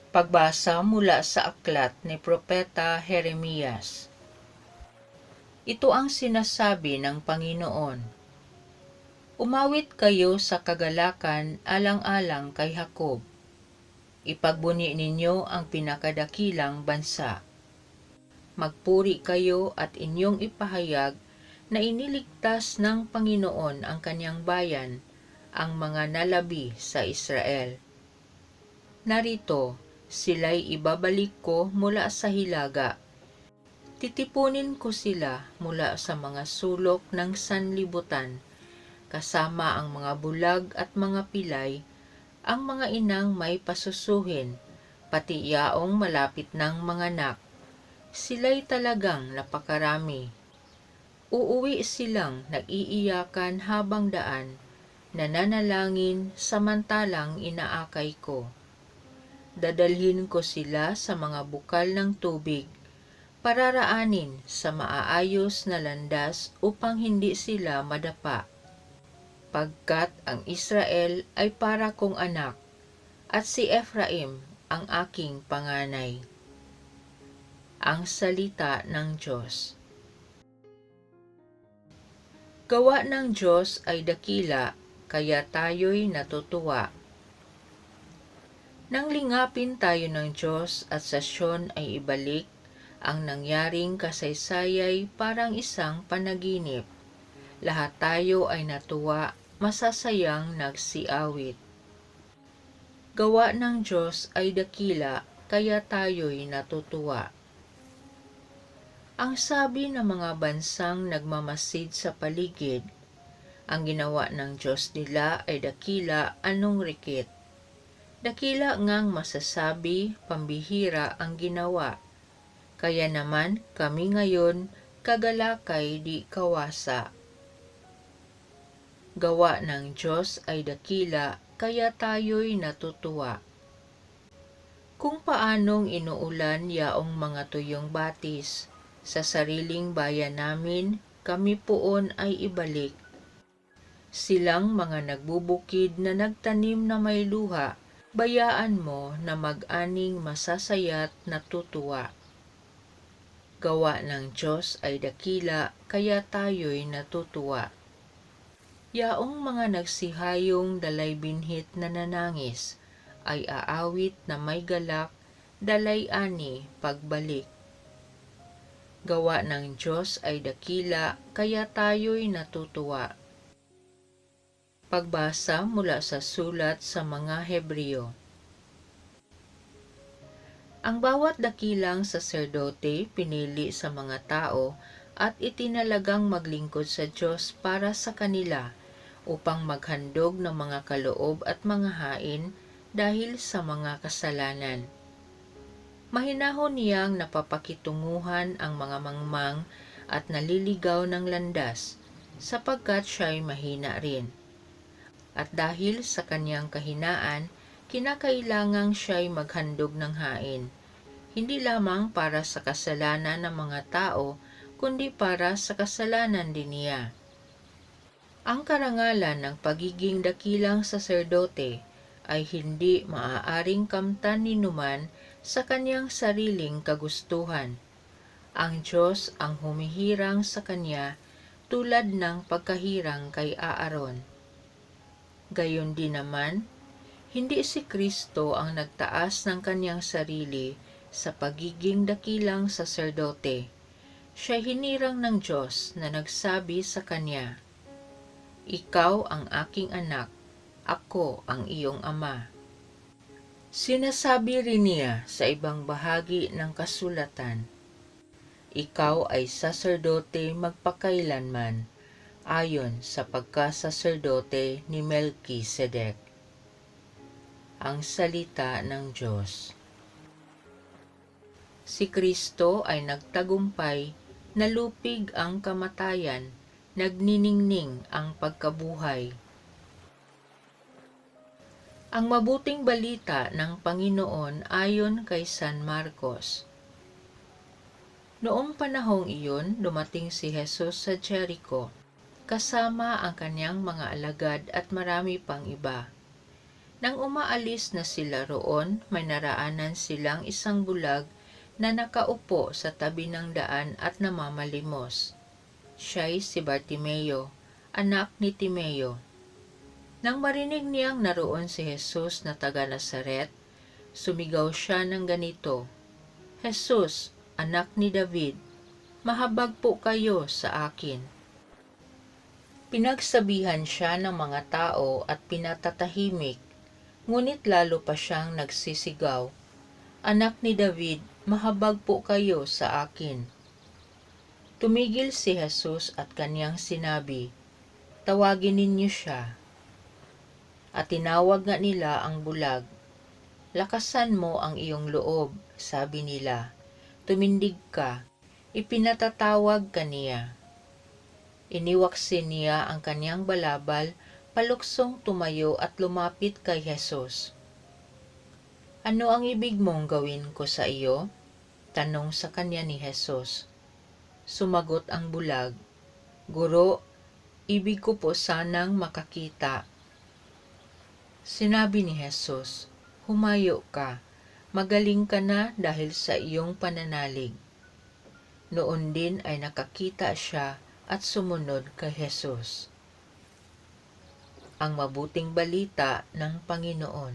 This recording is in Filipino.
Pagbasa mula sa aklat ni Propeta Jeremias. Ito ang sinasabi ng Panginoon. Umawit kayo sa kagalakan alang-alang kay Jacob. Ipagbuni ninyo ang pinakadakilang bansa. Magpuri kayo at inyong ipahayag na iniligtas ng Panginoon ang kanyang bayan, ang mga nalabi sa Israel. Narito, sila'y ibabalik ko mula sa hilaga. Titipunin ko sila mula sa mga sulok ng sanlibutan, kasama ang mga bulag at mga pilay, ang mga inang may pasusuhin, pati yaong malapit ng mga anak. Sila'y talagang napakarami. Uuwi silang nag-iiyakan habang daan, nananalangin samantalang inaakay ko. Dadalhin ko sila sa mga bukal ng tubig, pararaanin sa maaayos na landas upang hindi sila madapa. Pagkat ang Israel ay para kong anak, at si Ephraim ang aking panganay. Ang salita ng Diyos. Gawa ng Diyos ay dakila, kaya tayo'y natutuwa. Nang lingapin tayo ng Diyos at sa Siyon ay ibalik, ang nangyaring kasaysayay parang isang panaginip. Lahat tayo ay natuwa, masasayang nagsiawit. Gawa ng Diyos ay dakila, kaya tayo'y natutuwa. Ang sabi ng mga bansang nagmamasid sa paligid, ang ginawa ng Diyos nila ay dakila, anong rikit. Dakila ngang masasabi, pambihira ang ginawa. Kaya naman kami ngayon, kagalakay di kawasa. Gawa ng Diyos ay dakila, kaya tayo'y natutuwa. Kung paanong inuulan yaong mga tuyong batis, sa sariling bayan namin, kami poon ay ibalik. Silang mga nagbubukid na nagtanim na may luha, bayaan mo na mag-aning masasaya't natutuwa. Gawa ng Diyos ay dakila, kaya tayo'y natutuwa. Yaong mga nagsihayong dalay binhit na nanangis, ay aawit na may galak, dalay ani pagbalik. Gawa ng Diyos ay dakila, kaya tayo'y natutuwa. Pagbasa mula sa sulat sa mga Hebreo. Ang bawat dakilang saserdote pinili sa mga tao at itinalagang maglingkod sa Diyos para sa kanila upang maghandog ng mga kaloob at mga hain dahil sa mga kasalanan. Mahinahon niyang napapakitunguhan ang mga mangmang at naliligaw ng landas, sapagkat siya'y mahina rin. At dahil sa kanyang kahinaan, kinakailangang siya'y maghandog ng hain, hindi lamang para sa kasalanan ng mga tao, kundi para sa kasalanan din niya. Ang karangalan ng pagiging dakilang saserdote ay hindi maaaring kamtan ni numan sa kanyang sariling kagustuhan. Ang Diyos ang humihirang sa kanya tulad ng pagkahirang kay Aaron. Gayon din naman, hindi si Kristo ang nagtaas ng kanyang sarili sa pagiging dakilang saserdote. Siya hinirang ng Diyos na nagsabi sa kanya, "Ikaw ang aking anak, ako ang iyong ama." Sinasabi rin niya sa ibang bahagi ng kasulatan, "Ikaw ay saserdote magpakailanman, ayon sa pagkasaserdote ni Melkisedek." Ang salita ng Diyos. Si Kristo ay nagtagumpay, nalupig ang kamatayan, nagniningning ang pagkabuhay. Ang mabuting balita ng Panginoon ayon kay San Marcos. Noong panahong iyon, dumating si Jesus sa Jericho, kasama ang kanyang mga alagad at marami pang iba. Nang umaalis na sila roon, may naraanan silang isang bulag na nakaupo sa tabi ng daan at namamalimos. Siya'y si Bartimeo, anak ni Timeo. Nang marinig niyang naroon si Jesus na taga Nazaret, sumigaw siya ng ganito, "Jesus, anak ni David, mahabag po kayo sa akin." Pinagsabihan siya ng mga tao at pinatatahimik, ngunit lalo pa siyang nagsisigaw, "Anak ni David, mahabag po kayo sa akin." Tumigil si Jesus at kaniyang sinabi, "Tawagin ninyo siya." At tinawag nga nila ang bulag. "Lakasan mo ang iyong loob," sabi nila. "Tumindig ka." Ipinatatawag kaniya. Iniwaksin niya ang kaniyang balabal, paluksong tumayo at lumapit kay Jesus. "Ano ang ibig mong gawin ko sa iyo?" tanong sa kanya ni Jesus. Sumagot ang bulag, "Guro, ibig ko po sanang makakita." Sinabi ni Jesus, "Humayo ka, magaling ka na dahil sa iyong pananalig." Noon din ay nakakita siya at sumunod kay Jesus. Ang mabuting balita ng Panginoon.